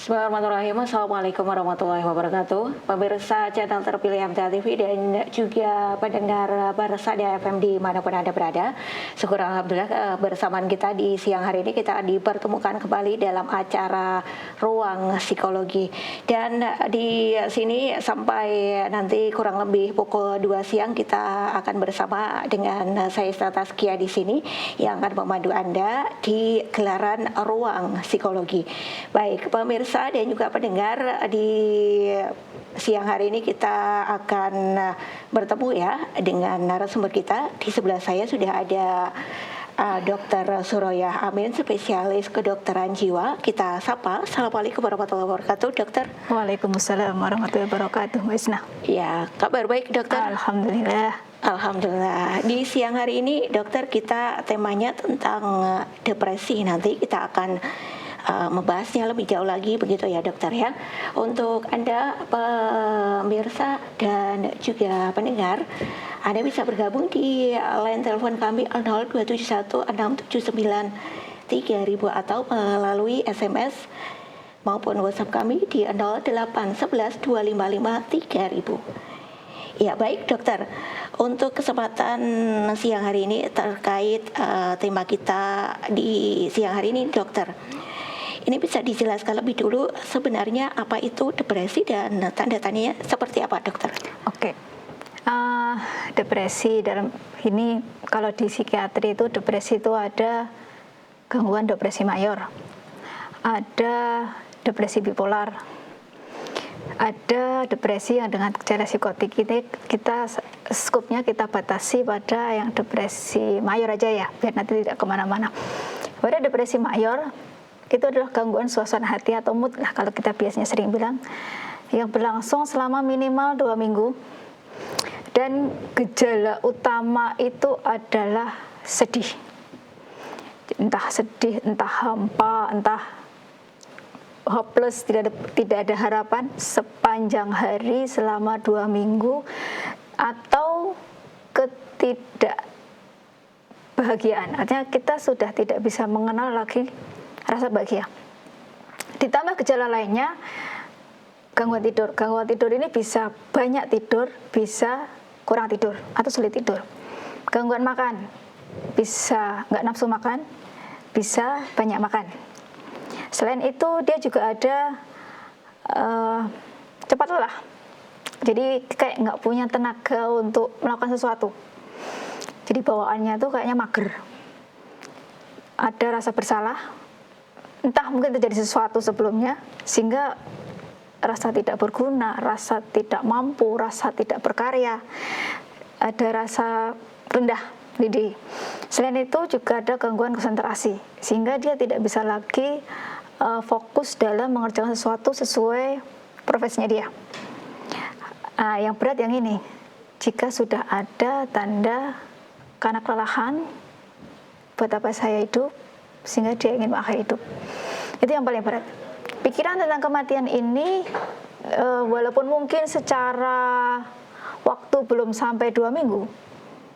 Bismillahirrahmanirrahim. Assalamualaikum warahmatullahi wabarakatuh. Pemirsa channel terpilih MTA TV dan juga pendengar Barsada FM dimanapun Anda berada. Syukur Alhamdulillah bersamaan kita di siang hari ini kita dipertemukan kembali dalam acara Ruang Psikologi. Dan di sini sampai nanti kurang lebih pukul 2 siang kita akan bersama dengan saya Taskia di sini yang akan memandu Anda di gelaran Ruang Psikologi. Baik, pemirsa dan juga pendengar, di siang hari ini kita akan bertemu ya dengan narasumber kita. Di sebelah saya sudah ada Dr. Suroyah Amin, spesialis kedokteran jiwa. Kita sapa. Assalamualaikum warahmatullahi wabarakatuh, dokter. Waalaikumsalam warahmatullahi wabarakatuh, Mbak Isna. Ya, kabar baik, dokter? Alhamdulillah. Alhamdulillah. Di siang hari ini, dokter, kita temanya tentang depresi. Nanti kita akan membahasnya lebih jauh lagi begitu ya, dokter ya. Untuk Anda pemirsa dan juga pendengar, Anda bisa bergabung di line telepon kami 02716793000 atau melalui SMS maupun WhatsApp kami di 08112553.000. Ya, baik dokter. Untuk kesempatan siang hari ini terkait tema kita di siang hari ini, dokter, ini bisa dijelaskan lebih dulu sebenarnya apa itu depresi dan tanda-tandanya seperti apa, dokter? Oke. Depresi dalam ini, kalau di psikiatri itu depresi itu ada gangguan depresi mayor, ada depresi bipolar, ada depresi yang dengan gejala psikotik. Ini kita skupnya kita batasi pada yang depresi mayor aja ya, biar nanti tidak kemana-mana. Pada depresi mayor itu adalah gangguan suasana hati atau mood lah kalau kita biasanya sering bilang, yang berlangsung selama minimal 2 minggu. Dan gejala utama itu adalah sedih. Entah sedih, entah hampa, entah hopeless, tidak ada harapan sepanjang hari selama 2 minggu, atau ketidakbahagiaan. Artinya kita sudah tidak bisa mengenal lagi rasa bahagia. Ditambah gejala lainnya, gangguan tidur. Gangguan tidur ini bisa banyak tidur, bisa kurang tidur atau sulit tidur. Gangguan makan, bisa nggak nafsu makan, bisa banyak makan. Selain itu dia juga ada cepat lelah. Jadi kayak nggak punya tenaga untuk melakukan sesuatu. Jadi bawaannya tuh kayaknya mager. Ada rasa bersalah, entah mungkin terjadi sesuatu sebelumnya sehingga rasa tidak berguna, rasa tidak mampu, rasa tidak berkarya, ada rasa rendah diri. Selain itu juga ada gangguan konsentrasi sehingga dia tidak bisa lagi fokus dalam mengerjakan sesuatu sesuai profesinya dia. Yang berat yang ini, jika sudah ada tanda karena kelelahan, buat apa saya hidup, sehingga dia ingin mengakhiri hidup. Itu yang paling berat. Pikiran tentang kematian ini walaupun mungkin secara waktu belum sampai 2 minggu,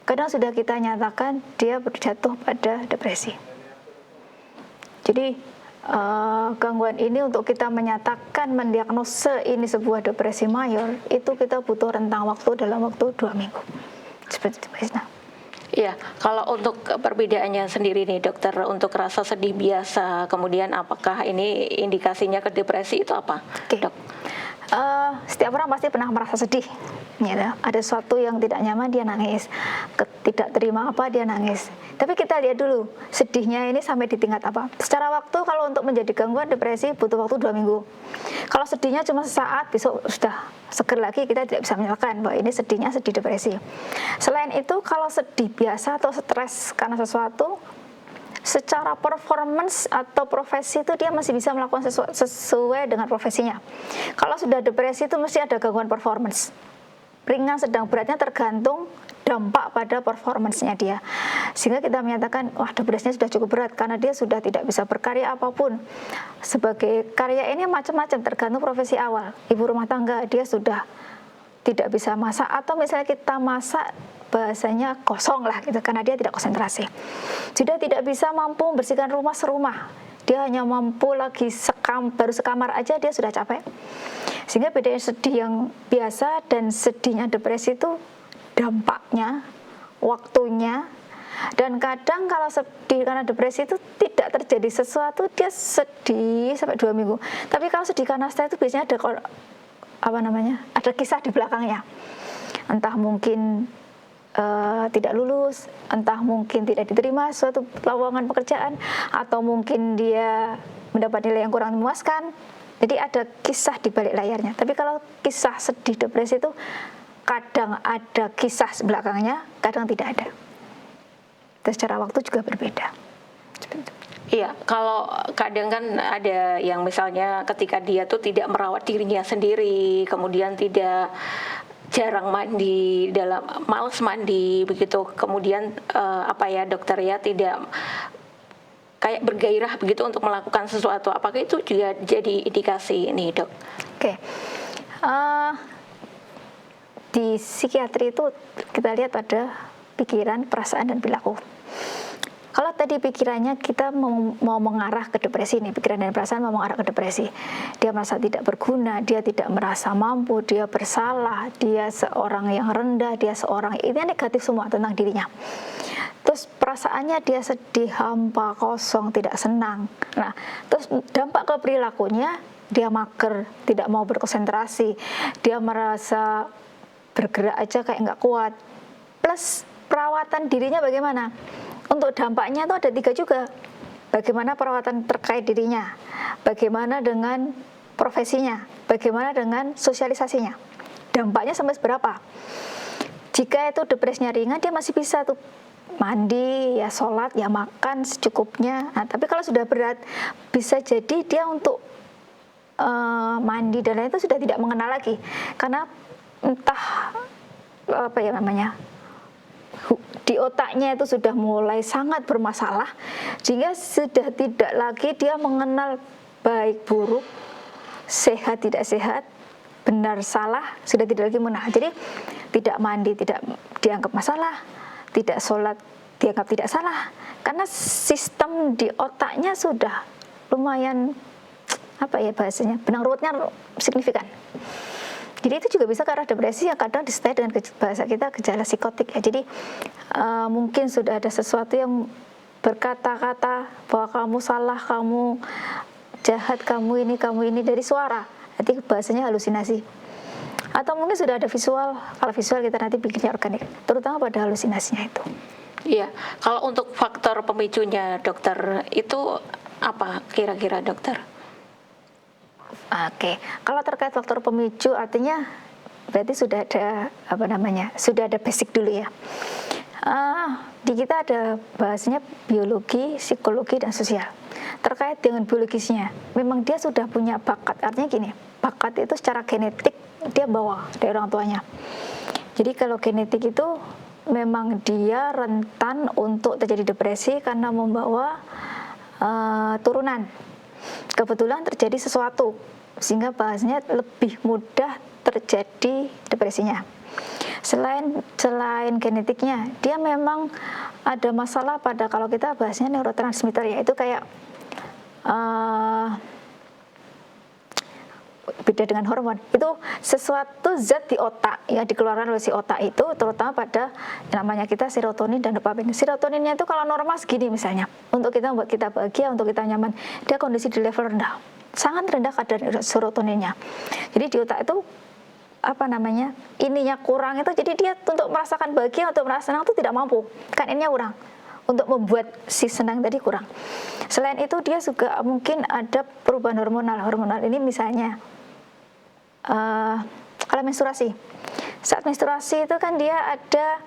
kadang sudah kita nyatakan dia berjatuh pada depresi. Jadi gangguan ini untuk kita menyatakan, mendiagnosa ini sebuah depresi mayor, itu kita butuh rentang waktu dalam waktu 2 minggu. Seperti itu, Mbak Isna. Iya, kalau untuk perbedaannya sendiri nih, dokter, untuk rasa sedih biasa, kemudian apakah ini indikasinya ke depresi itu apa? Oke. Dok. Setiap orang pasti pernah merasa sedih. Ya, ada sesuatu yang tidak nyaman dia nangis, tidak terima apa dia nangis. Tapi kita lihat dulu sedihnya ini sampai di tingkat apa. Secara waktu kalau untuk menjadi gangguan depresi butuh waktu 2 minggu. Kalau sedihnya cuma sesaat, besok sudah seger lagi, kita tidak bisa menyatakan bahwa ini sedihnya sedih depresi. Selain itu kalau sedih biasa atau stres karena sesuatu, secara performance atau profesi itu dia masih bisa melakukan sesuai dengan profesinya. Kalau sudah depresi itu mesti ada gangguan performance. Ringan, sedang, beratnya tergantung dampak pada performance-nya dia. Sehingga kita menyatakan, wah depresinya sudah cukup berat karena dia sudah tidak bisa berkarya apapun. Sebagai karya ini macam-macam tergantung profesi awal. Ibu rumah tangga, dia sudah tidak bisa masak, atau misalnya kita masak bahasanya kosong lah gitu, karena dia tidak konsentrasi. Sudah tidak bisa mampu membersihkan rumah serumah, Dia hanya mampu lagi baru sekamar aja dia sudah capek. Sehingga bedanya sedih yang biasa dan sedihnya depresi itu dampaknya, waktunya, dan kadang kalau sedih karena depresi itu tidak terjadi sesuatu, dia sedih sampai 2 minggu. Tapi kalau sedih karena stres itu biasanya ada kisah di belakangnya. Entah mungkin tidak lulus, entah mungkin tidak diterima suatu lowongan pekerjaan, atau mungkin dia mendapat nilai yang kurang memuaskan. Jadi ada kisah di balik layarnya. Tapi kalau kisah sedih depresi itu kadang ada kisah belakangnya, kadang tidak ada. Dan secara waktu juga berbeda. Iya, kalau kadang kan ada yang misalnya ketika dia tuh tidak merawat dirinya sendiri, kemudian jarang mandi, males mandi begitu, kemudian dokter ya tidak kayak bergairah begitu untuk melakukan sesuatu. Apakah itu juga jadi indikasi ini, Dok? Oke. Di psikiatri itu kita lihat ada pikiran, perasaan, dan perilaku. Kalau tadi pikirannya kita mau mengarah ke depresi nih, pikiran dan perasaan mau mengarah ke depresi. Dia merasa tidak berguna, dia tidak merasa mampu, dia bersalah, dia seorang yang rendah, dia seorang, ini negatif semua tentang dirinya. Terus perasaannya dia sedih, hampa, kosong, tidak senang. Nah, terus dampak ke perilakunya, dia mager, tidak mau berkonsentrasi, dia merasa bergerak aja kayak nggak kuat. Plus perawatan dirinya bagaimana? Untuk dampaknya itu ada 3 juga. Bagaimana perawatan terkait dirinya, bagaimana dengan profesinya, bagaimana dengan sosialisasinya. Dampaknya sampai seberapa? Jika itu depresinya ringan, dia masih bisa tuh mandi, ya sholat, ya makan secukupnya. Nah, tapi kalau sudah berat, bisa jadi dia untuk mandi dan lain itu sudah tidak mengenal lagi, karena entah di otaknya itu sudah mulai sangat bermasalah, sehingga sudah tidak lagi dia mengenal baik buruk, sehat tidak sehat, benar salah, sudah tidak lagi mengenal. Jadi tidak mandi tidak dianggap masalah, tidak sholat dianggap tidak salah, karena sistem di otaknya sudah lumayan bahasanya, benang ruwetnya signifikan. Jadi itu juga bisa ke arah depresi yang kadang disertai dengan bahasa kita gejala psikotik ya. Jadi mungkin sudah ada sesuatu yang berkata-kata bahwa kamu salah, kamu jahat, kamu ini dari suara. Nanti bahasanya halusinasi. Atau mungkin sudah ada visual. Kalau visual kita nanti bikinnya organik, terutama pada halusinasinya itu. Iya, kalau untuk faktor pemicunya, dokter, itu apa kira-kira, dokter? Oke, kalau terkait faktor pemicu artinya berarti sudah ada sudah ada basic dulu ya. Di kita ada bahasanya biologi, psikologi, dan sosial. Terkait dengan biologisnya, memang dia sudah punya bakat. Artinya gini, bakat itu secara genetik dia bawa dari orang tuanya. Jadi kalau genetik itu memang dia rentan untuk terjadi depresi karena membawa turunan. Kebetulan terjadi sesuatu sehingga bahasanya lebih mudah terjadi depresinya. Selain genetiknya, dia memang ada masalah pada, kalau kita bahasnya neurotransmitter, yaitu kayak beda dengan hormon, itu sesuatu zat di otak ya, dikeluarkan oleh si otak itu, terutama pada namanya kita serotonin dan dopamin. Serotoninnya itu kalau normal segini misalnya, untuk kita membuat kita bahagia, untuk kita nyaman, dia kondisi di level rendah, sangat rendah kadar serotoninnya. Jadi di otak itu ininya kurang itu, jadi dia untuk merasakan bahagia, untuk merasa senang itu tidak mampu, kan ininya kurang, untuk membuat si senang tadi kurang. Selain itu dia juga mungkin ada perubahan hormonal ini misalnya kalau menstruasi. Saat menstruasi itu kan dia ada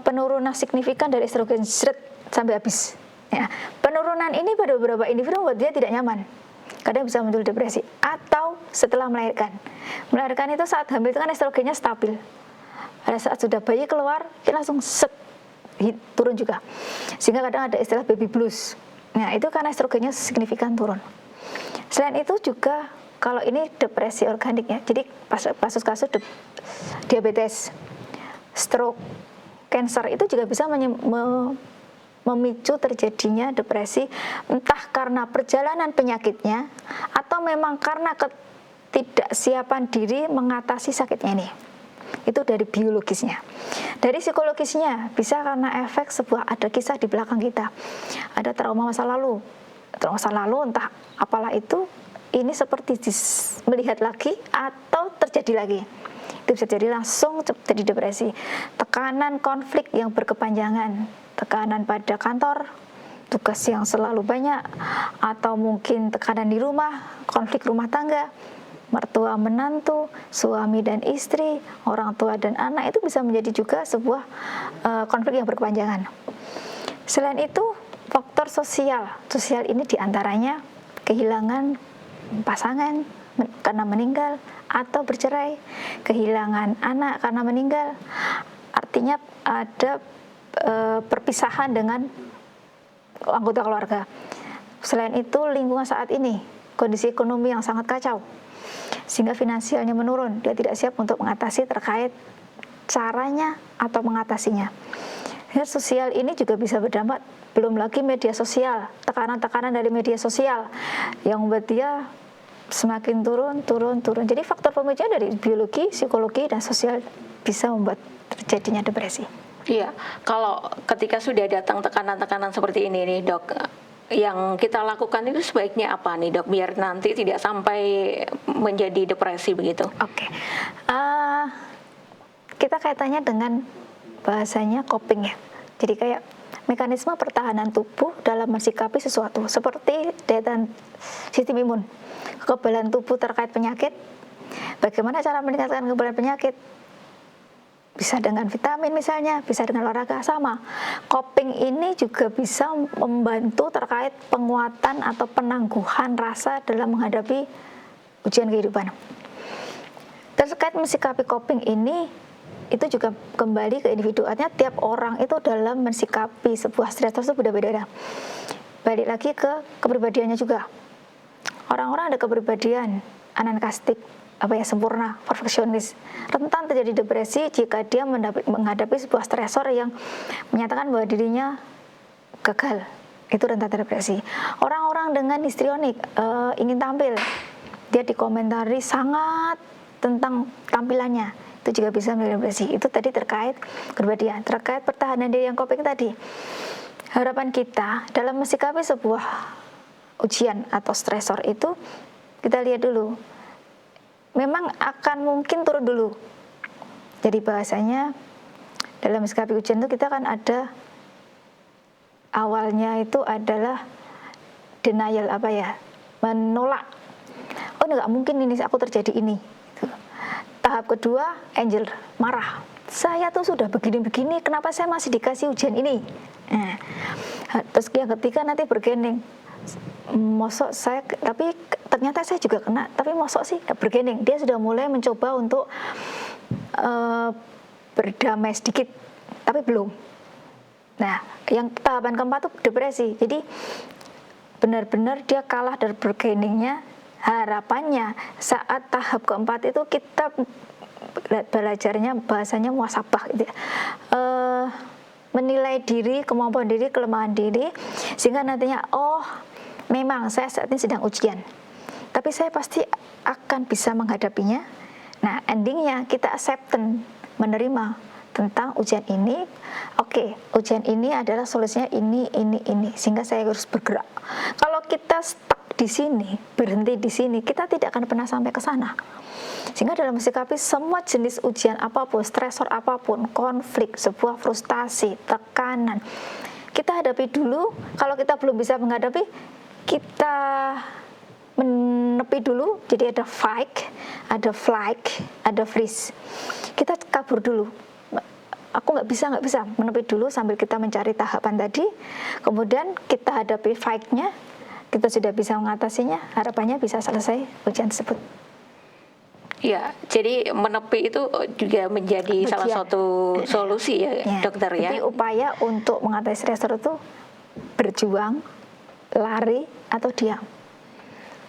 penurunan signifikan dari estrogen sampai habis ya. Penurunan ini pada beberapa individu membuat dia tidak nyaman, kadang bisa muncul depresi. Atau setelah melahirkan itu saat hamil itu kan estrogennya stabil, pada saat sudah bayi keluar dia langsung turun juga, sehingga kadang ada istilah baby blues. Nah itu karena estrogennya signifikan turun. Selain itu juga kalau ini depresi organik ya, jadi kasus-kasus diabetes, stroke, cancer itu juga bisa memicu terjadinya depresi, entah karena perjalanan penyakitnya atau memang karena ketidaksiapan diri mengatasi sakitnya ini. Itu dari biologisnya. Dari psikologisnya bisa karena efek sebuah, ada kisah di belakang kita, ada trauma masa lalu entah apalah itu, ini seperti melihat lagi atau terjadi lagi. Itu bisa jadi langsung jadi depresi. Tekanan konflik yang berkepanjangan, tekanan pada kantor, tugas yang selalu banyak, atau mungkin tekanan di rumah, konflik rumah tangga, mertua menantu, suami dan istri, orang tua dan anak, itu bisa menjadi juga sebuah konflik yang berkepanjangan. Selain itu, faktor sosial ini diantaranya kehilangan pasangan karena meninggal atau bercerai, kehilangan anak karena meninggal, artinya ada perpisahan dengan anggota keluarga. Selain itu, lingkungan saat ini, kondisi ekonomi yang sangat kacau, sehingga finansialnya menurun, dia tidak siap untuk mengatasi terkait caranya atau mengatasinya. Sosial ini juga bisa berdampak, belum lagi media sosial, tekanan-tekanan dari media sosial yang membuat dia semakin turun. Jadi faktor pemicunya dari biologi, psikologi, dan sosial bisa membuat terjadinya depresi. Iya, kalau ketika sudah datang tekanan-tekanan seperti ini nih dok, yang kita lakukan itu sebaiknya apa nih dok, biar nanti tidak sampai menjadi depresi begitu? Oke. Kita kaitannya dengan bahasanya coping ya. Jadi kayak mekanisme pertahanan tubuh dalam mensikapi sesuatu, seperti daya tahan sistem imun, kekebalan tubuh terkait penyakit. Bagaimana cara meningkatkan kekebalan penyakit? Bisa dengan vitamin misalnya, bisa dengan olahraga, sama. Coping ini juga bisa membantu terkait penguatan atau penangguhan rasa dalam menghadapi ujian kehidupan. Terkait mensikapi coping ini, itu juga kembali ke individu. Artinya tiap orang itu dalam mensikapi sebuah stres itu beda-beda. Balik lagi ke kepribadiannya juga. Orang-orang ada kepribadian anarkistik, sempurna, perfeksionis, rentan terjadi depresi jika dia menghadapi sebuah stresor yang menyatakan bahwa dirinya gagal. Itu rentan depresi. Orang-orang dengan histrionik, ingin tampil, dia dikomentari sangat tentang tampilannya, itu juga bisa menjadi depresi. Itu tadi terkait kepribadian. Terkait pertahanan diri yang coping tadi, harapan kita dalam mensikapi sebuah ujian atau stresor itu, kita lihat dulu, memang akan mungkin turun dulu. Jadi bahasanya dalam mensikapi ujian itu kita kan ada awalnya itu adalah denial, menolak. Oh, nggak mungkin ini aku terjadi ini. Tahap kedua, angel, marah. Saya tuh sudah begini-begini, kenapa saya masih dikasih ujian ini? Terus yang ketiga nanti bergening. Mosok saya, tapi ternyata saya juga kena, tapi mosok sih bergening. Dia sudah mulai mencoba untuk berdamai sedikit, tapi belum. Nah, yang tahapan keempat tuh depresi. Jadi benar-benar dia kalah dari bergeningnya. Harapannya saat tahap keempat itu kita belajarnya bahasanya muhasabah gitu ya. Menilai diri, kemampuan diri, kelemahan diri, sehingga nantinya memang saya saat ini sedang ujian, tapi saya pasti akan bisa menghadapinya. Nah, endingnya kita acceptance, menerima tentang ujian ini. Oke, ujian ini adalah solusinya ini, sehingga saya harus bergerak. Kalau kita stuck di sini, berhenti di sini, kita tidak akan pernah sampai ke sana. Sehingga dalam mensikapi semua jenis ujian apapun, stresor apapun, konflik, sebuah frustasi, tekanan, kita hadapi dulu. Kalau kita belum bisa menghadapi, kita menepi dulu. Jadi ada fight, ada flight, ada freeze. Kita kabur dulu. Aku nggak bisa, menepi dulu sambil kita mencari tahapan tadi. Kemudian kita hadapi fight-nya, kita sudah bisa mengatasinya, harapannya bisa selesai ujian tersebut. Ya, jadi menepi itu juga menjadi salah satu solusi ya, dokter ya. Jadi upaya untuk mengatasi stresor itu berjuang, lari, atau diam.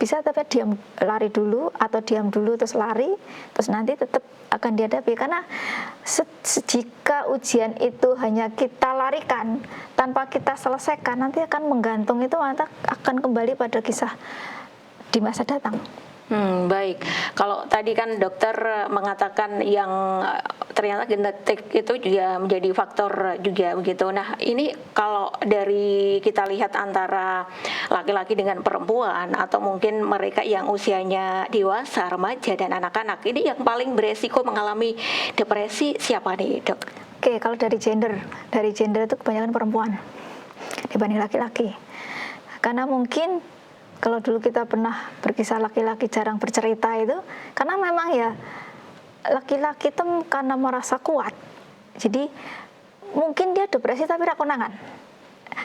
Bisa tapi diam, lari dulu atau diam dulu terus lari, terus nanti tetap akan dihadapi. Karena jika ujian itu hanya kita larikan tanpa kita selesaikan, nanti akan menggantung, itu akan kembali pada kisah di masa datang. Baik. Kalau tadi kan dokter mengatakan yang ternyata genetik itu juga menjadi faktor juga begitu. Nah, ini kalau dari kita lihat antara laki-laki dengan perempuan atau mungkin mereka yang usianya dewasa, remaja dan anak-anak, ini yang paling beresiko mengalami depresi siapa nih, Dok? Oke, kalau dari gender itu kebanyakan perempuan dibanding laki-laki. Karena mungkin kalau dulu kita pernah berkisah laki-laki jarang bercerita itu, karena memang ya laki-laki itu karena merasa kuat, jadi mungkin dia depresi tapi tidak konangan.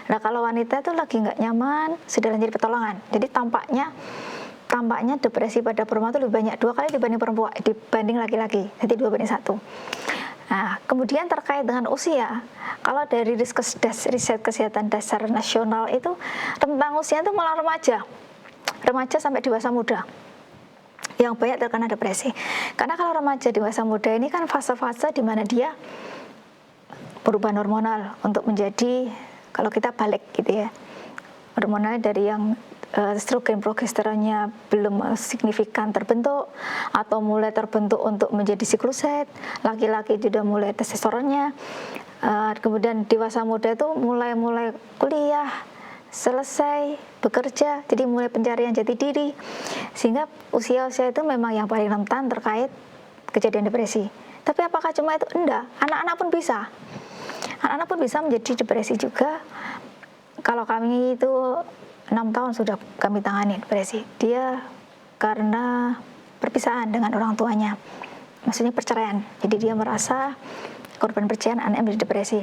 Nah kalau wanita itu lagi nggak nyaman, sudah jadi pertolongan, jadi tampaknya depresi pada perempuan itu lebih banyak 2 kali dibanding laki-laki, jadi 2:1. Nah, kemudian terkait dengan usia, kalau dari riset kesehatan dasar nasional itu tentang usia itu malah remaja sampai dewasa muda yang banyak terkena depresi. Karena kalau remaja dewasa muda ini kan fase-fase di mana dia perubahan hormonal untuk menjadi, kalau kita balik gitu ya, hormonalnya dari yang estrogen progesteronnya belum signifikan terbentuk atau mulai terbentuk untuk menjadi siklus haid, laki-laki sudah mulai testosteronnya, kemudian dewasa muda itu mulai kuliah, selesai bekerja, jadi mulai pencarian jati diri, sehingga usia-usia itu memang yang paling rentan terkait kejadian depresi. Tapi apakah cuma itu? Enggak, anak-anak pun bisa menjadi depresi juga. Kalau kami itu 6 tahun sudah kami tangani depresi. Dia karena perpisahan dengan orang tuanya, maksudnya perceraian. Jadi dia merasa korban perceraian, anaknya menjadi depresi.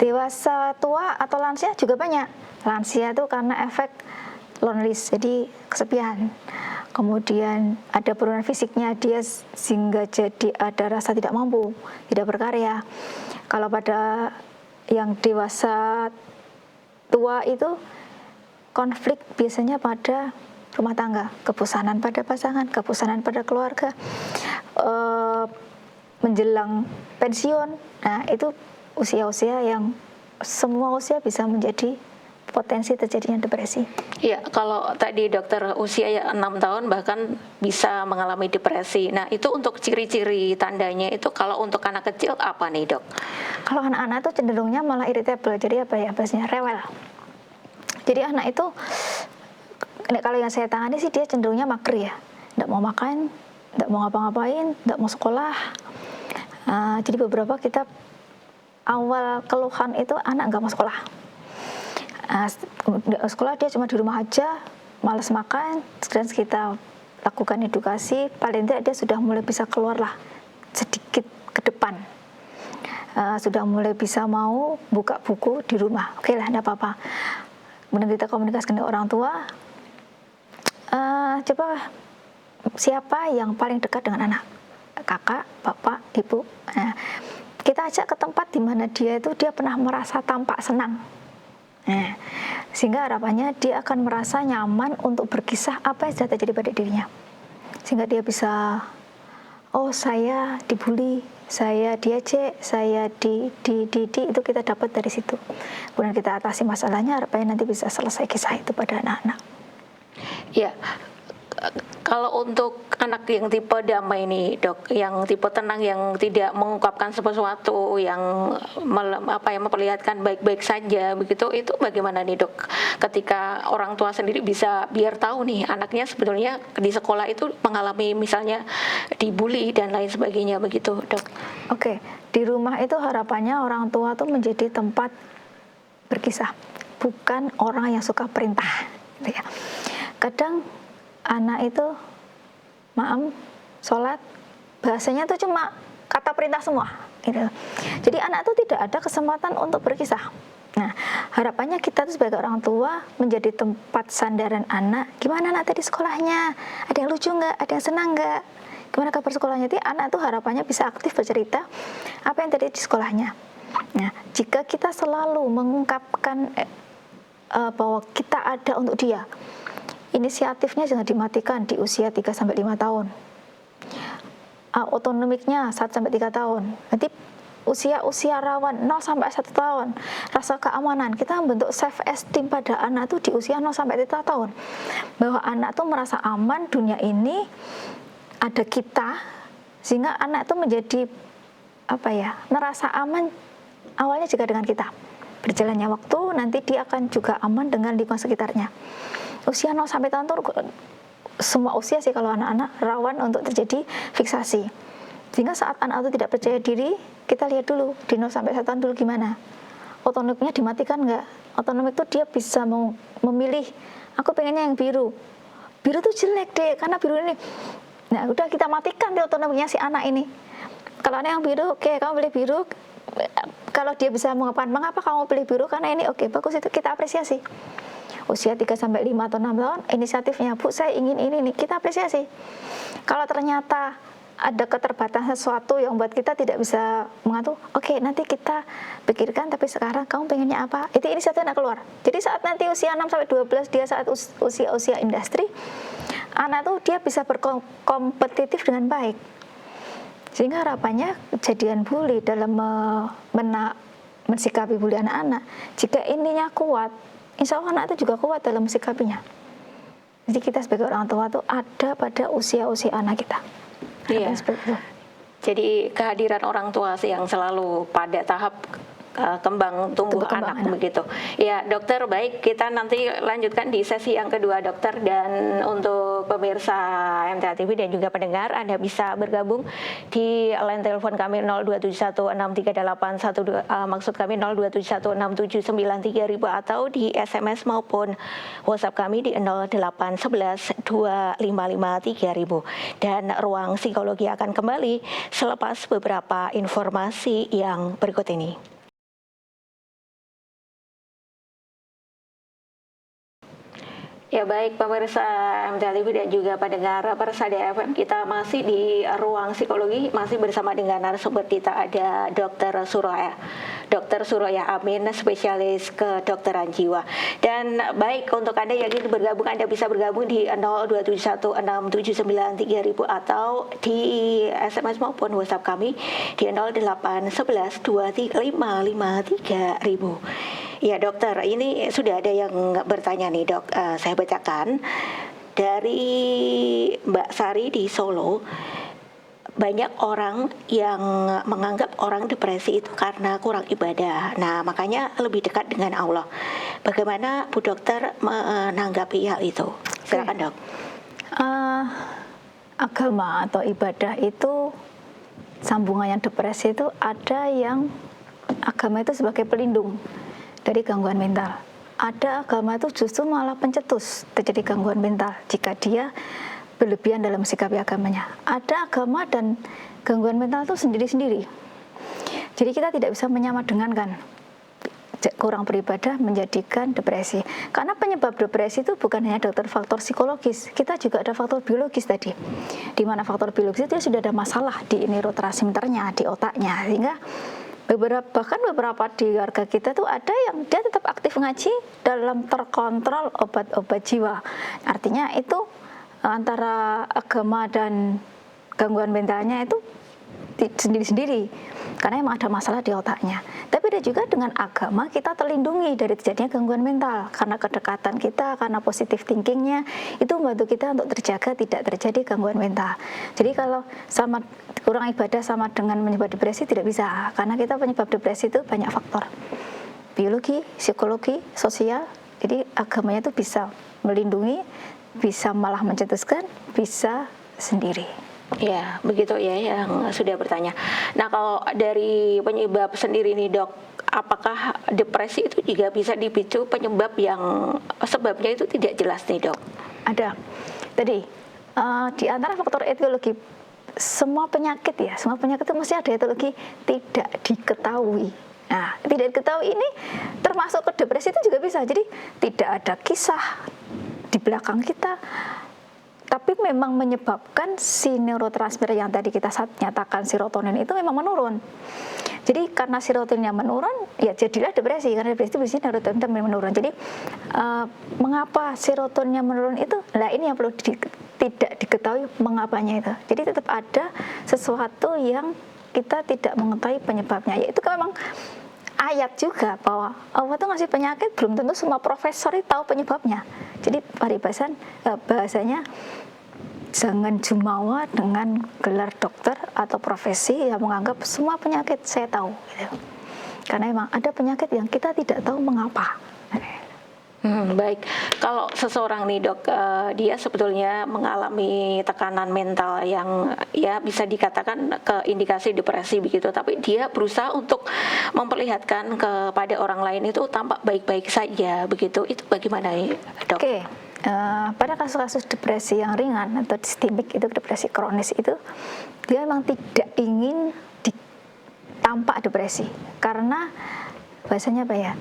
Dewasa tua atau lansia juga banyak. Lansia itu karena efek loneliness, jadi kesepian. Kemudian ada penurunan fisiknya dia, sehingga jadi ada rasa tidak mampu, tidak berkarya. Kalau pada yang dewasa tua itu konflik biasanya pada rumah tangga, kebosanan pada pasangan, kebosanan pada keluarga, menjelang pensiun. Nah itu usia-usia yang semua usia bisa menjadi potensi terjadinya depresi. Iya, kalau tadi dokter usia ya 6 tahun bahkan bisa mengalami depresi. Nah itu untuk ciri-ciri tandanya itu, kalau untuk anak kecil apa nih, Dok? Kalau anak-anak itu cenderungnya malah irritable, jadi apa ya bahasanya, rewel. Jadi anak itu, kalau yang saya tangani sih dia cenderungnya mager ya, tidak mau makan, tidak mau ngapa-ngapain, tidak mau sekolah. Jadi beberapa kita awal keluhan itu anak nggak mau sekolah. Sekolah dia cuma di rumah aja, malas makan. Sekarang kita lakukan edukasi, paling tidak dia sudah mulai bisa keluar lah sedikit ke depan, sudah mulai bisa mau buka buku di rumah. Oke lah, tidak apa-apa. Kemudian kita komunikasi dengan orang tua, coba siapa yang paling dekat dengan anak, kakak, bapak, ibu. Nah, kita ajak ke tempat di mana dia pernah merasa tampak senang. Nah, sehingga harapannya dia akan merasa nyaman untuk berkisah apa yang sudah terjadi pada dirinya, sehingga dia bisa, oh saya dibully, saya diejek, saya di itu kita dapat dari situ. Kemudian kita atasi masalahnya, harapannya nanti bisa selesai kisah itu pada anak-anak. Ya, kalau untuk anak yang tipe damai nih, Dok, yang tipe tenang, yang tidak mengungkapkan sesuatu, yang memperlihatkan baik-baik saja begitu, itu bagaimana nih, Dok? Ketika orang tua sendiri bisa biar tahu nih anaknya sebetulnya di sekolah itu mengalami misalnya dibully dan lain sebagainya begitu, Dok. Oke, di rumah itu harapannya orang tua tuh menjadi tempat berkisah, bukan orang yang suka perintah, gitu ya. Kadang anak itu sholat, bahasanya tuh cuma kata perintah semua, gitu. Jadi anak tuh tidak ada kesempatan untuk berkisah. Nah, harapannya kita tuh sebagai orang tua menjadi tempat sandaran anak. Gimana anak tadi sekolahnya? Ada yang lucu nggak? Ada yang senang nggak? Gimana kabar sekolahnya? Jadi anak tuh harapannya bisa aktif bercerita apa yang terjadi di sekolahnya. Nah, jika kita selalu mengungkapkan bahwa kita ada untuk dia, inisiatifnya jangan dimatikan di usia 3-5 tahun. Otonomiknya 1-3 tahun. Nanti usia rawan 0-1 tahun. Rasa keamanan, kita membentuk self esteem pada anak itu di usia 0-3 tahun. Bahwa anak itu merasa aman, dunia ini ada kita, sehingga anak itu menjadi merasa aman awalnya juga dengan kita. Berjalannya waktu, nanti dia akan juga aman dengan lingkungan sekitarnya. Usia 0-1 tahun itu semua usia sih kalau anak-anak rawan untuk terjadi fiksasi. Sehingga saat anak itu tidak percaya diri, kita lihat dulu di 0-1 tahun dulu gimana. Otonomiknya dimatikan enggak? Otonomik itu dia bisa memilih, aku pengennya yang biru. Biru tuh jelek deh, karena biru ini. Nah udah kita matikan di otonomiknya si anak ini. Kalau anak yang biru, oke, kamu pilih biru. Kalau dia bisa mengatakan, mengapa kamu pilih biru? Karena ini oke, bagus, itu kita apresiasi. Usia 3-5 atau 6 tahun, inisiatifnya, Bu, saya ingin ini, kita apresiasi. Kalau ternyata ada keterbatasan sesuatu yang buat kita tidak bisa mengatur, oke, nanti kita pikirkan, tapi sekarang kamu pengennya apa? Itu inisiatifnya keluar. Jadi saat nanti usia 6-12, dia saat usia industri, anak tuh dia bisa berkompetitif dengan baik. Sehingga harapannya kejadian bully dalam mensikapi bully anak-anak, jika ininya kuat, insya Allah anak itu juga kuat dalam sikapinya. Jadi kita sebagai orang tua itu ada pada usia-usia anak kita. Iya. Jadi kehadiran orang tua sih yang selalu pada tahap kembang tumbuh anak begitu. Ya dokter, baik, kita nanti lanjutkan di sesi yang kedua dokter. Dan untuk pemirsa MTA TV dan juga pendengar, Anda bisa bergabung di line telepon kami 027163812, maksud kami 02716793000, atau di SMS maupun WhatsApp kami di 08112553000. Dan ruang psikologi akan kembali selepas beberapa informasi yang berikut ini. Ya baik pemirsa MTA TV dan juga pendengar Persada FM, kita masih di ruang psikologi, masih bersama dengan narasumber kita, ada Dr. Suroya Amin, spesialis kedokteran jiwa. Dan baik, untuk Anda yang ingin bergabung, Anda bisa bergabung di 02716793000 atau di SMS maupun WhatsApp kami di 081123553000. Ya dokter, ini sudah ada yang bertanya nih dok, saya bacakan dari Mbak Sari di Solo. Banyak orang yang menganggap orang depresi itu karena kurang ibadah. Nah makanya lebih dekat dengan Allah. Bagaimana Bu Dokter menanggapi hal itu? Silakan dok. Agama atau ibadah itu sambungannya depresi itu ada yang agama itu sebagai pelindung dari gangguan mental. Ada agama itu justru malah pencetus terjadi gangguan mental jika dia berlebihan dalam sikapi agamanya. Ada agama dan gangguan mental itu sendiri-sendiri. Jadi kita tidak bisa menyamadengankan kurang beribadah menjadikan depresi. Karena penyebab depresi itu bukan hanya faktor psikologis, kita juga ada faktor biologis tadi. Di mana faktor biologis itu sudah ada masalah di neurotransmitternya, di otaknya, sehingga bahkan beberapa di warga kita tuh ada yang dia tetap aktif ngaji dalam terkontrol obat-obat jiwa. Artinya itu antara agama dan gangguan mentalnya itu sendiri-sendiri karena emang ada masalah di otaknya. Tapi ada juga dengan agama kita terlindungi dari terjadinya gangguan mental karena kedekatan kita, karena positive thinkingnya itu membantu kita untuk terjaga tidak terjadi gangguan mental. Jadi kalau sama kurang ibadah sama dengan menyebabkan depresi tidak bisa, karena kita penyebab depresi itu banyak faktor biologi, psikologi, sosial. Jadi agamanya itu bisa melindungi, bisa malah mencetuskan, bisa sendiri. Ya, begitu ya yang sudah bertanya. Nah, kalau dari penyebab sendiri nih dok, apakah depresi itu juga bisa dipicu penyebab yang sebabnya itu tidak jelas nih dok? Ada. Tadi di antara faktor etiologi semua penyakit itu mesti ada etiologi tidak diketahui. Nah, tidak diketahui ini termasuk ke depresi itu juga bisa. Jadi tidak ada kisah di belakang kita, tapi memang menyebabkan si neurotransmitter yang tadi kita nyatakan serotonin itu memang menurun. Jadi karena serotoninnya menurun, ya jadilah depresi, karena depresi itu biasanya neurotransmitter menurun. Jadi mengapa serotoninnya menurun itu? Nah ini yang perlu tidak diketahui mengapanya itu. Jadi tetap ada sesuatu yang kita tidak mengetahui penyebabnya. Yaitu kan memang ayat juga bahwa Allah itu ngasih penyakit, belum tentu semua profesor itu tahu penyebabnya. Jadi bahasanya jangan jumawa dengan gelar dokter atau profesi yang menganggap semua penyakit saya tahu gitu. Karena memang ada penyakit yang kita tidak tahu mengapa. Baik, kalau seseorang nih dok, dia sebetulnya mengalami tekanan mental yang ya bisa dikatakan ke indikasi depresi begitu, tapi dia berusaha untuk memperlihatkan kepada orang lain itu tampak baik-baik saja begitu, itu bagaimana ya dok? Oke. Pada kasus-kasus depresi yang ringan atau sistemik itu depresi kronis itu dia memang tidak ingin tampak depresi karena bahasanya apa ya,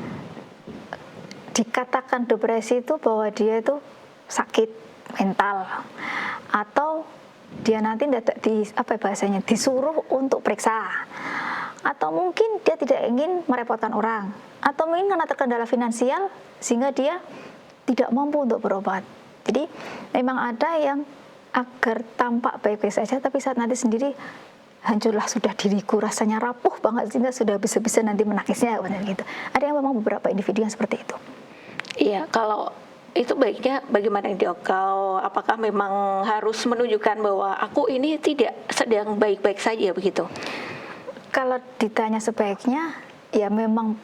dikatakan depresi itu bahwa dia itu sakit mental atau dia nanti disuruh untuk periksa, atau mungkin dia tidak ingin merepotkan orang, atau mungkin karena terkendala finansial sehingga dia tidak mampu untuk berobat. Jadi memang ada yang agar tampak baik-baik saja tapi saat nanti sendiri hancurlah sudah diriku, rasanya rapuh banget sehingga sudah bisa-bisa nanti menangisnya gitu. Ada yang memang beberapa individu yang seperti itu. Iya, kalau itu baiknya bagaimana dok? Kalau apakah memang harus menunjukkan bahwa aku ini tidak sedang baik-baik saja begitu? Kalau ditanya sebaiknya, ya memang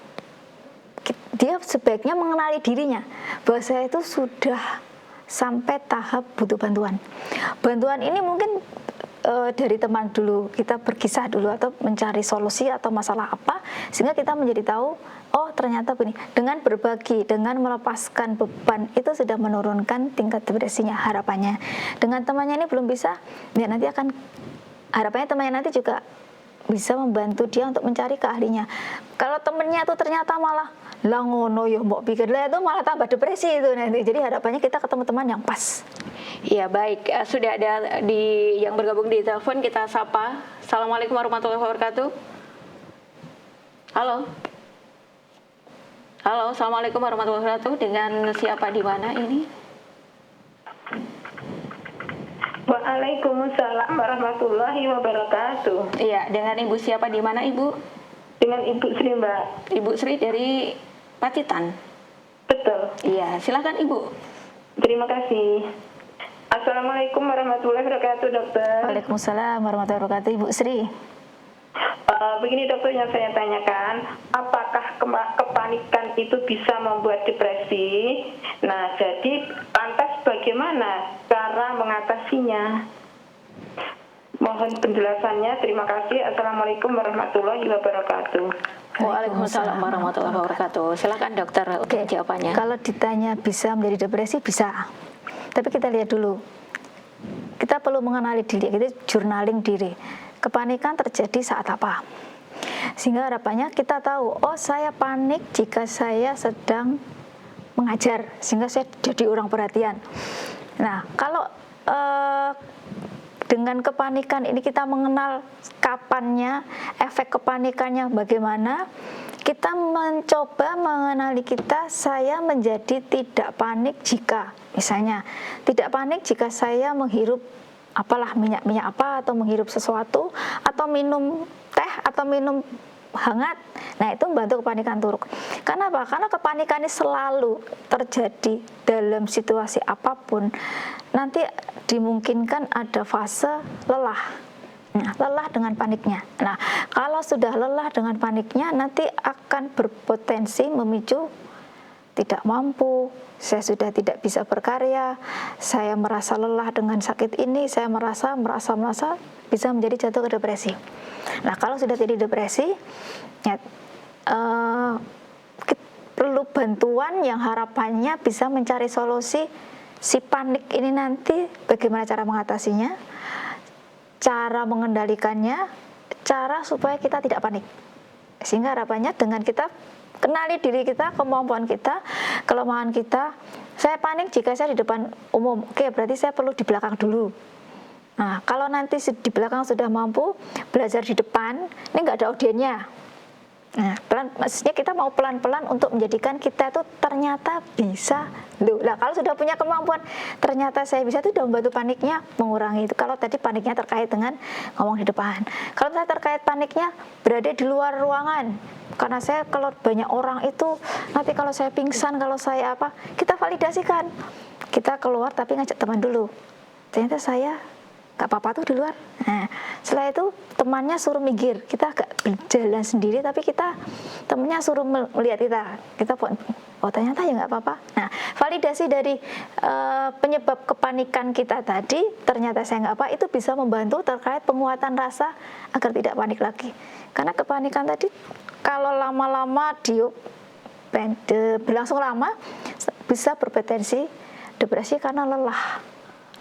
dia sebaiknya mengenali dirinya bahwa saya itu sudah sampai tahap butuh bantuan. Bantuan ini mungkin dari teman dulu, kita berkisah dulu atau mencari solusi atau masalah apa sehingga kita menjadi tahu, oh ternyata begini. Dengan berbagi, dengan melepaskan beban itu sudah menurunkan tingkat depresinya harapannya. Dengan temannya ini belum bisa, ya nanti akan harapannya temannya nanti juga bisa membantu dia untuk mencari ke ahlinya. Kalau temennya tuh ternyata malah lah ngono ya mbok pikir lah, itu malah tambah depresi itu nanti. Jadi harapannya kita ketemu teman yang pas. Ya baik, sudah ada yang bergabung di telepon, kita sapa. Assalamualaikum warahmatullahi wabarakatuh. Halo. Halo, assalamualaikum warahmatullahi wabarakatuh. Dengan siapa di mana ini? Waalaikumsalam warahmatullahi wabarakatuh. Iya, dengan ibu siapa di mana ibu? Dengan Ibu Sri, Mbak. Ibu Sri dari Pacitan. Betul. Iya, silakan ibu. Terima kasih. Assalamualaikum warahmatullahi wabarakatuh, dokter. Waalaikumsalam warahmatullahi wabarakatuh, Ibu Sri. Begini dokter, yang saya tanyakan, apakah kepanikan itu bisa membuat depresi? Nah, jadi lantas bagaimana cara mengatasinya? Mohon penjelasannya. Terima kasih. Assalamualaikum warahmatullahi wabarakatuh. Waalaikumsalam warahmatullahi wabarakatuh. Silakan dokter untuk jawabannya. Kalau ditanya bisa menjadi depresi, bisa. Tapi kita lihat dulu. Kita perlu mengenali diri, kita journaling diri. Kepanikan terjadi saat apa? Sehingga harapannya kita tahu, oh saya panik jika saya sedang mengajar, sehingga saya jadi orang perhatian. Nah, kalau dengan kepanikan ini kita mengenal kapannya, efek kepanikannya bagaimana, kita mencoba mengenali kita, saya menjadi tidak panik jika, misalnya, tidak panik jika saya menghirup apalah minyak-minyak apa, atau menghirup sesuatu, atau minum teh, atau minum hangat. Nah, itu membantu kepanikan turun. Karena apa? Karena kepanikan ini selalu terjadi dalam situasi apapun. Nanti dimungkinkan ada fase lelah. Nah, lelah dengan paniknya. Nah, kalau sudah lelah dengan paniknya, nanti akan berpotensi memicu tidak mampu, saya sudah tidak bisa berkarya, saya merasa lelah dengan sakit ini, saya merasa bisa menjadi jatuh ke depresi. Nah, kalau sudah jadi depresi, ya, perlu bantuan yang harapannya bisa mencari solusi si panik ini nanti, bagaimana cara mengatasinya, cara mengendalikannya, cara supaya kita tidak panik. Sehingga harapannya dengan kita kenali diri kita, kemampuan kita, kelemahan kita. Saya panik jika saya di depan umum, oke, berarti saya perlu di belakang dulu. Nah, kalau nanti di belakang sudah mampu, belajar di depan, ini nggak ada audiennya. Nah, maksudnya kita mau pelan-pelan untuk menjadikan kita itu ternyata bisa. Lah, kalau sudah punya kemampuan, ternyata saya bisa, itu sudah membantu paniknya, mengurangi itu. Kalau tadi paniknya terkait dengan ngomong di depan. Kalau saya terkait paniknya berada di luar ruangan, karena saya kalau banyak orang itu, nanti kalau saya pingsan, kalau saya apa, kita validasikan. Kita keluar tapi ngajak teman dulu. Ternyata saya gak apa-apa tuh di luar. Nah, setelah itu temannya suruh minggir, kita agak berjalan sendiri, tapi temannya suruh melihat kita oh ternyata ya nggak apa-apa. Nah, validasi dari penyebab kepanikan kita tadi, ternyata saya nggak apa, itu bisa membantu terkait penguatan rasa agar tidak panik lagi. Karena kepanikan tadi kalau lama-lama berlangsung lama bisa berpotensi depresi karena lelah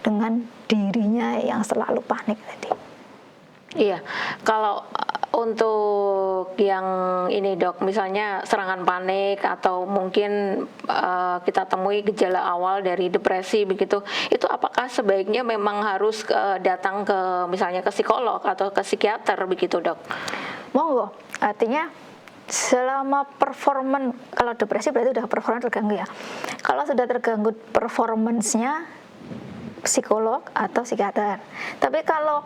dengan dirinya yang selalu panik tadi. Iya, kalau untuk yang ini dok, misalnya serangan panik atau mungkin kita temui gejala awal dari depresi begitu, itu apakah sebaiknya memang harus datang ke misalnya ke psikolog atau ke psikiater begitu dok? Monggo, artinya selama performance, kalau depresi berarti udah performance terganggu ya. Kalau sudah terganggu performance-nya, psikolog atau psikiater. Tapi kalau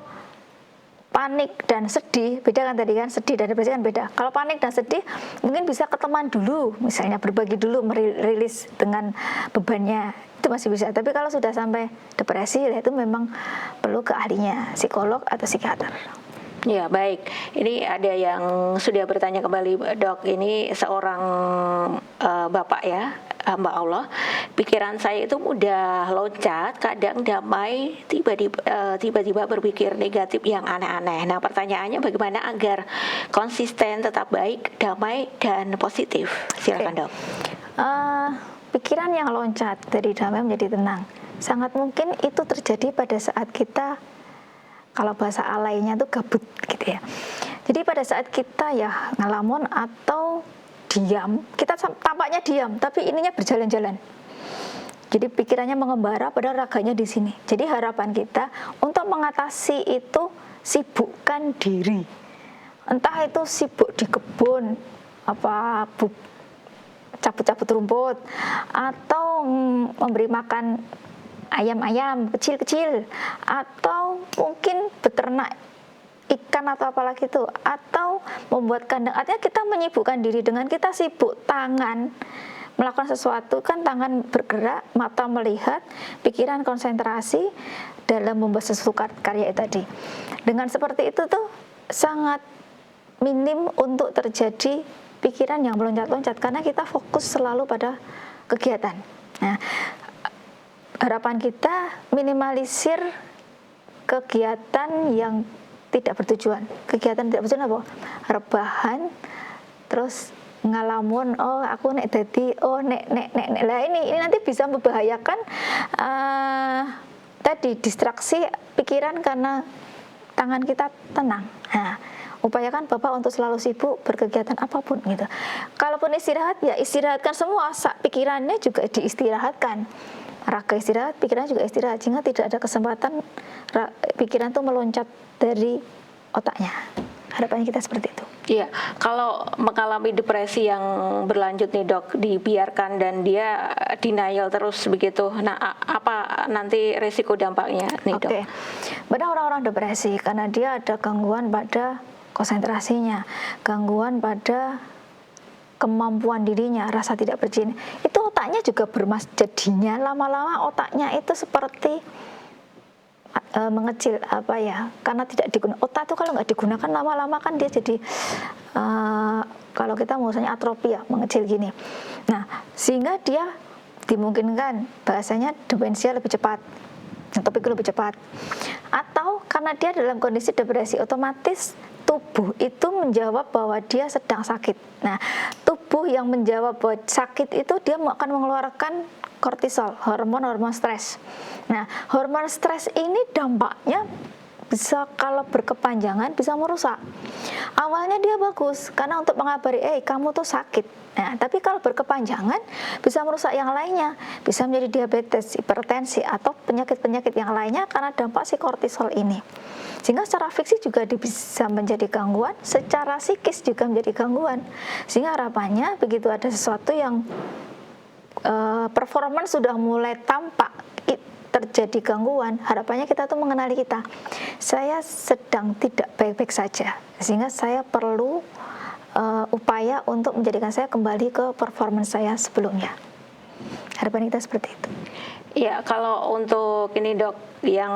panik dan sedih, beda kan tadi kan, sedih dan depresi kan beda. Kalau panik dan sedih mungkin bisa ke teman dulu, misalnya berbagi dulu, merilis dengan bebannya, itu masih bisa. Tapi kalau sudah sampai depresi, ya itu memang perlu ke ahlinya, psikolog atau psikiater. Ya baik, ini ada yang sudah bertanya kembali dok, ini seorang bapak ya, hamba Allah, pikiran saya itu mudah loncat, kadang damai, tiba-tiba berpikir negatif yang aneh-aneh. Nah pertanyaannya bagaimana agar konsisten, tetap baik, damai dan positif? Silakan dok. Pikiran yang loncat dari damai menjadi tenang, sangat mungkin itu terjadi pada saat kita, kalau bahasa alainya itu gabut gitu ya. Jadi pada saat kita ya ngelamun atau diam, kita tampaknya diam, tapi ininya berjalan-jalan. Jadi pikirannya mengembara, padahal raganya di sini. Jadi harapan kita untuk mengatasi itu, sibukkan diri. Entah itu sibuk di kebun, cabut-cabut rumput, atau memberi makan ayam-ayam kecil-kecil, atau mungkin beternak ikan atau apalagi itu, atau membuat kandang. Artinya kita menyibukkan diri dengan kita sibuk tangan melakukan sesuatu, kan tangan bergerak, mata melihat, pikiran konsentrasi dalam membuat sesuatu karya tadi. Dengan seperti itu tuh sangat minim untuk terjadi pikiran yang meloncat-loncat karena kita fokus selalu pada kegiatan. Nah, harapan kita minimalisir kegiatan yang tidak bertujuan. Kegiatan tidak bertujuan apa? Rebahan, terus ngalamun, oh aku nek dadi, oh nek. Lah ini nanti bisa membahayakan tadi distraksi pikiran karena tangan kita tenang. Nah, upayakan Bapak untuk selalu sibuk berkegiatan apapun gitu. Kalaupun istirahat ya istirahatkan semua, pikirannya juga diistirahatkan. Raga istirahat, pikiran juga istirahat, sehingga tidak ada kesempatan pikiran itu meloncat dari otaknya. Harapannya kita seperti itu. Iya, kalau mengalami depresi yang berlanjut nih dok, dibiarkan dan dia denial terus begitu, nah apa nanti resiko dampaknya nih dok? Oke, pada orang-orang depresi karena dia ada gangguan pada konsentrasinya, gangguan pada kemampuan dirinya, rasa tidak berjin, itu otaknya juga jadinya lama-lama otaknya itu seperti mengecil karena tidak digunakan. Otak itu kalau nggak digunakan lama-lama kan dia jadi kalau kita misalnya atrofi ya, mengecil gini. Nah, sehingga dia dimungkinkan bahasanya demensia lebih cepat, topik lebih cepat, atau karena dia dalam kondisi depresi otomatis tubuh itu menjawab bahwa dia sedang sakit. Nah, tubuh yang menjawab bahwa sakit itu dia akan mengeluarkan kortisol, hormon stres. Nah, hormon stres ini dampaknya bisa kalau berkepanjangan bisa merusak. Awalnya dia bagus karena untuk mengabari, kamu tuh sakit. Nah, tapi kalau berkepanjangan bisa merusak yang lainnya, bisa menjadi diabetes, hipertensi, atau penyakit-penyakit yang lainnya karena dampak si kortisol ini. Sehingga secara fisik juga bisa menjadi gangguan, secara psikis juga menjadi gangguan. Sehingga harapannya begitu ada sesuatu yang performance sudah mulai tampak terjadi gangguan, harapannya kita tuh mengenali kita. Saya sedang tidak baik-baik saja, sehingga saya perlu upaya untuk menjadikan saya kembali ke performance saya sebelumnya. Harapan kita seperti itu. Ya, kalau untuk ini dok, yang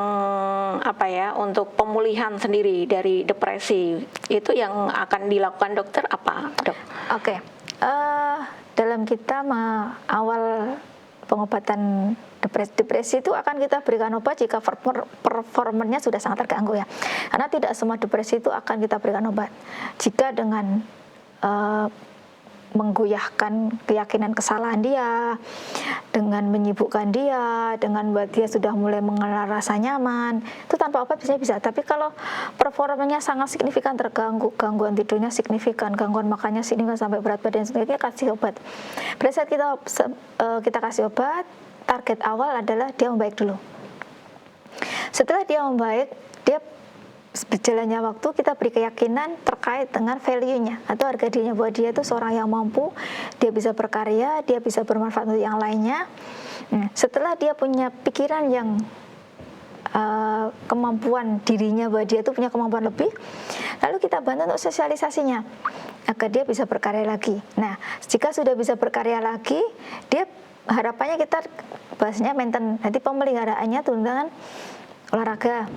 untuk pemulihan sendiri dari depresi itu yang akan dilakukan dokter apa, dok? Oke. Dalam kita awal pengobatan depresi itu akan kita berikan obat jika performanya sudah sangat terganggu ya. Karena tidak semua depresi itu akan kita berikan obat. Jika dengan menggoyahkan keyakinan kesalahan dia, dengan menyibukkan dia, dengan buat dia sudah mulai mengenal rasa nyaman, itu tanpa obat biasanya bisa. Tapi kalau performanya sangat signifikan terganggu, gangguan tidurnya signifikan, gangguan makannya signifikan sampai berat badan signifikan, kasih obat. Pada saat kita kasih obat, target awal adalah dia membaik dulu. Setelah dia membaik, dia berjalannya waktu kita beri keyakinan terkait dengan value-nya atau harga dirinya, bahwa dia itu seorang yang mampu, dia bisa berkarya, dia bisa bermanfaat untuk yang lainnya. Setelah dia punya pikiran yang kemampuan dirinya, bahwa dia itu punya kemampuan lebih, lalu kita bantu untuk sosialisasinya agar dia bisa berkarya lagi. Nah, jika sudah bisa berkarya lagi, dia harapannya kita bahasanya maintain, nanti pemeliharaannya dengan olahraga.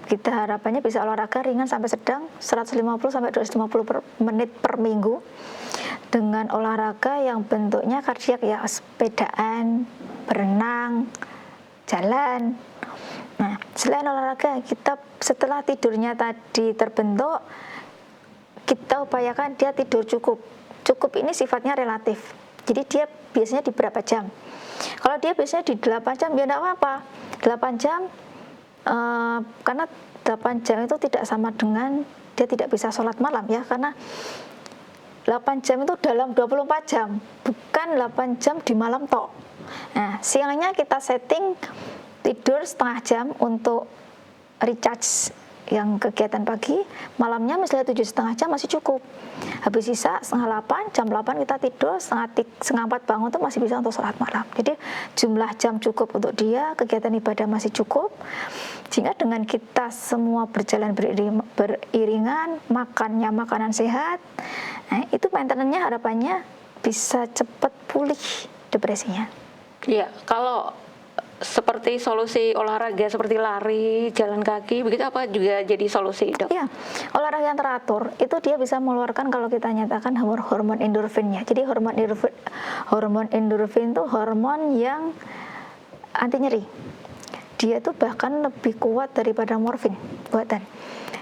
Kita harapannya bisa olahraga ringan sampai sedang 150 sampai 250 menit per minggu dengan olahraga yang bentuknya kardiak ya, sepedaan, berenang, jalan. Nah, selain olahraga, kita setelah tidurnya tadi terbentuk, kita upayakan dia tidur cukup. Cukup ini sifatnya relatif. Jadi dia biasanya di berapa jam? Kalau dia biasanya di 8 jam ya enggak apa-apa. 8 jam karena 8 jam itu tidak sama dengan dia tidak bisa sholat malam ya, karena 8 jam itu dalam 24 jam, bukan 8 jam di malam tok. Nah, siangnya kita setting tidur setengah jam untuk recharge yang kegiatan pagi, malamnya misalnya 7,5 jam masih cukup. Habis sisa setengah 8, jam 8 kita tidur, setengah 4 bangun itu masih bisa untuk sholat malam. Jadi jumlah jam cukup untuk dia, kegiatan ibadah masih cukup. Sehingga dengan kita semua berjalan beriringan, makannya makanan sehat, nah itu maintenance-nya harapannya bisa cepat pulih depresinya. Iya, kalau seperti solusi olahraga seperti lari, jalan kaki, begitu apa juga jadi solusi, dok? Iya, olahraga yang teratur itu dia bisa mengeluarkan kalau kita nyatakan hormon endorfinnya. Jadi hormon endorfin itu hormon yang anti nyeri. Dia itu bahkan lebih kuat daripada morfin buatan.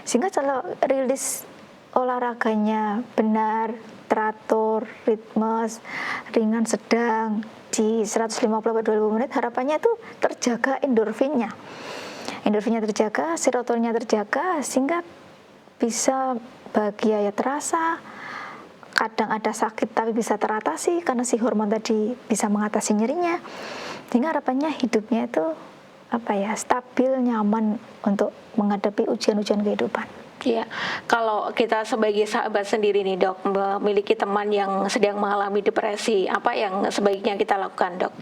Sehingga kalau rilis olahraganya benar, teratur, ritmes, ringan sedang di 150-200 menit, harapannya itu terjaga endorfinnya. Endorfinnya terjaga, serotoninnya terjaga, sehingga bisa bahagia ya terasa. Kadang ada sakit tapi bisa teratasi karena si hormon tadi bisa mengatasi nyerinya. Sehingga harapannya hidupnya itu stabil, nyaman untuk menghadapi ujian-ujian kehidupan. Iya, kalau kita sebagai sahabat sendiri nih, dok, memiliki teman yang sedang mengalami depresi, apa yang sebaiknya kita lakukan, dok?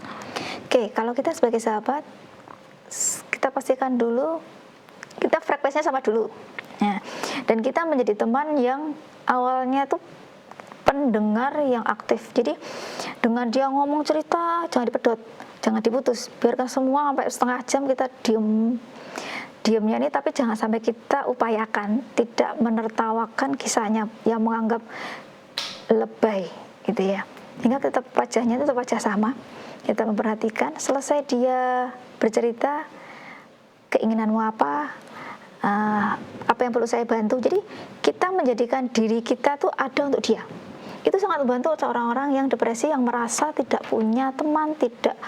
Oke, kalau kita sebagai sahabat, kita pastikan dulu kita frekuensinya sama dulu. Nah, dan kita menjadi teman yang awalnya tuh pendengar yang aktif. Jadi dengan dia ngomong cerita, jangan dipedot, jangan diputus, biarkan semua sampai setengah jam kita diamnya ini, tapi jangan sampai kita upayakan tidak menertawakan kisahnya yang menganggap lebay gitu ya. Hingga tetap wajahnya itu tetap wajah sama, kita memperhatikan. Selesai dia bercerita keinginanmu apa yang perlu saya bantu. Jadi kita menjadikan diri kita tuh ada untuk dia. Itu sangat membantu orang-orang yang depresi, yang merasa tidak punya teman, tidak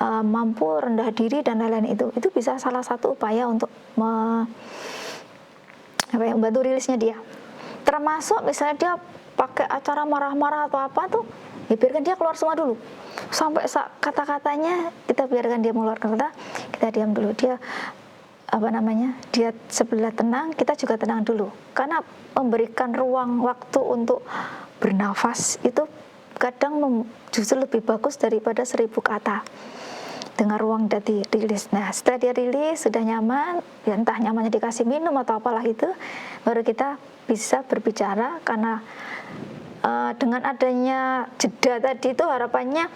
mampu rendah diri dan lain-lain, itu bisa salah satu upaya untuk membantu rilisnya dia. Termasuk misalnya dia pakai acara marah-marah atau apa tuh, ya biarkan dia keluar semua dulu. Sampai kata-katanya kita biarkan dia mengeluarkan kata, kita diam dulu. Dia dia sebelah tenang, kita juga tenang dulu. Karena memberikan ruang waktu untuk bernafas itu kadang justru lebih bagus daripada 1000 kata. Dengan ruang dari rilis. Nah, setelah dia rilis, sudah nyaman, ya entah nyamannya dikasih minum atau apalah itu, baru kita bisa berbicara. Karena dengan adanya jeda tadi itu harapannya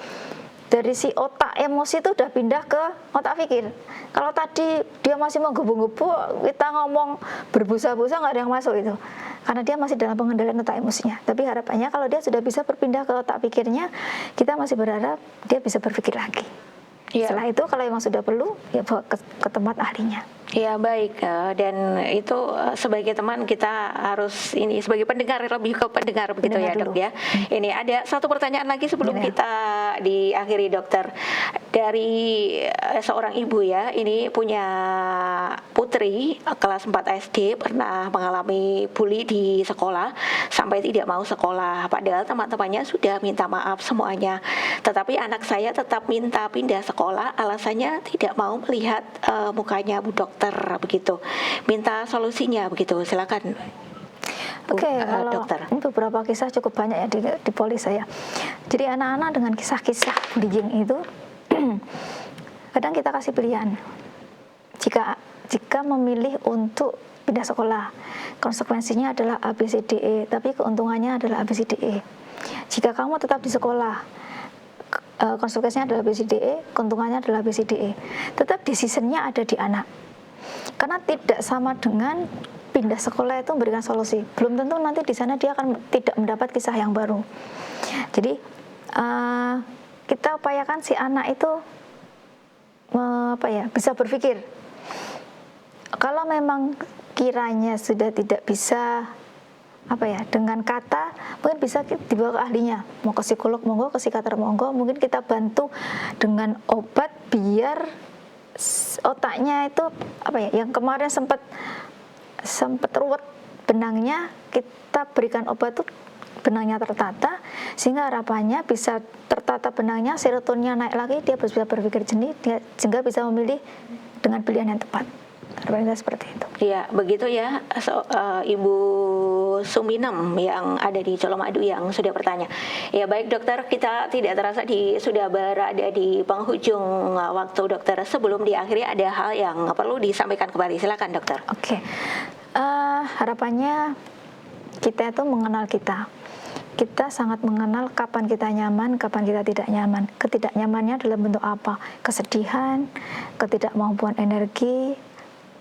dari si otak emosi itu udah pindah ke otak pikir. Kalau tadi dia masih menggebu-gebu, kita ngomong berbusa-busa nggak ada yang masuk itu. Karena dia masih dalam pengendalian otak emosinya. Tapi harapannya kalau dia sudah bisa berpindah ke otak pikirnya, kita masih berharap dia bisa berpikir lagi. Ya. Setelah itu kalau memang sudah perlu, ya bawa ke tempat ahlinya. Ya baik, dan itu sebagai teman kita harus ini sebagai pendengar, lebih ke pendengar begitu ya dok ya. Ini ada satu pertanyaan lagi sebelum kita diakhiri dokter, dari seorang ibu ya, ini punya putri kelas 4 SD pernah mengalami bully di sekolah sampai tidak mau sekolah, padahal teman-temannya sudah minta maaf semuanya, tetapi anak saya tetap minta pindah sekolah, alasannya tidak mau melihat mukanya Bu Dokter begitu, minta solusinya begitu, silakan. Oke, kalau dokter. Beberapa kisah cukup banyak ya di polis saya. Jadi anak-anak dengan kisah-kisah bullying itu kadang kita kasih pilihan. Jika memilih untuk pindah sekolah, konsekuensinya adalah ABCDE, tapi keuntungannya adalah ABCDE. Jika kamu tetap di sekolah, konsekuensinya adalah ABCDE, keuntungannya adalah ABCDE. Tetap decision-nya ada di anak. Karena tidak sama dengan pindah sekolah itu memberikan solusi. Belum tentu nanti di sana dia akan tidak mendapat kisah yang baru. Jadi kita upayakan si anak itu bisa berpikir. Kalau memang kiranya sudah tidak bisa dengan kata, mungkin bisa dibawa ke ahlinya, mau ke psikolog monggo, ke psikiater monggo, mungkin kita bantu dengan obat biar otaknya itu yang kemarin sempat ruwet benangnya, kita berikan obat tuh benangnya tertata, sehingga harapannya bisa tertata benangnya, serotoninnya naik lagi, dia bisa berpikir jernih, sehingga bisa memilih dengan pilihan yang tepat. Harapannya seperti itu. Ya, begitu ya, Ibu Suminem yang ada di Colomadu yang sudah bertanya. Ya baik dokter, kita tidak terasa sudah berada di penghujung waktu dokter. Sebelum diakhiri ada hal yang perlu disampaikan kembali. Silakan dokter. Oke. Harapannya kita itu mengenal kita. Kita sangat mengenal kapan kita nyaman, kapan kita tidak nyaman. Ketidaknyamannya dalam bentuk apa? Kesedihan, ketidakmampuan energi,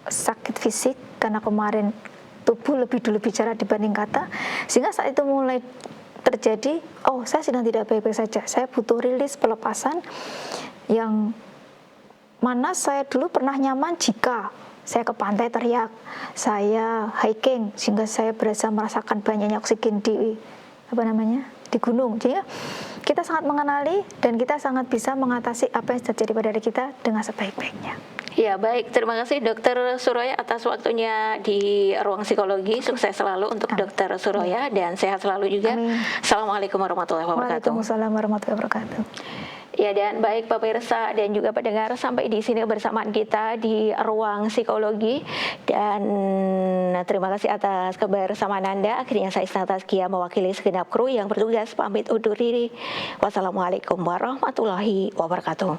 sakit fisik karena kemarin tubuh lebih dulu bicara dibanding kata, sehingga saat itu mulai terjadi, saya sedang tidak baik-baik saja, saya butuh rilis pelepasan yang mana saya dulu pernah nyaman jika saya ke pantai teriak, saya hiking sehingga saya berasa merasakan banyaknya oksigen di gunung. Jadi kita sangat mengenali dan kita sangat bisa mengatasi apa yang terjadi pada diri kita dengan sebaik-baiknya. Ya baik, terima kasih Dokter Suroya atas waktunya di Ruang Psikologi. Sukses selalu untuk Dokter Suroya dan sehat selalu juga. Amin. Assalamualaikum warahmatullahi wabarakatuh. Waalaikumsalam warahmatullahi wabarakatuh. Ya, dan baik pemirsa dan juga pendengar, sampai di sini bersamaan kita di Ruang Psikologi, dan terima kasih atas kebersamaan Anda. Akhirnya saya Isna Tazkiyah mewakili segenap kru yang bertugas pamit undur diri. Wassalamualaikum warahmatullahi wabarakatuh.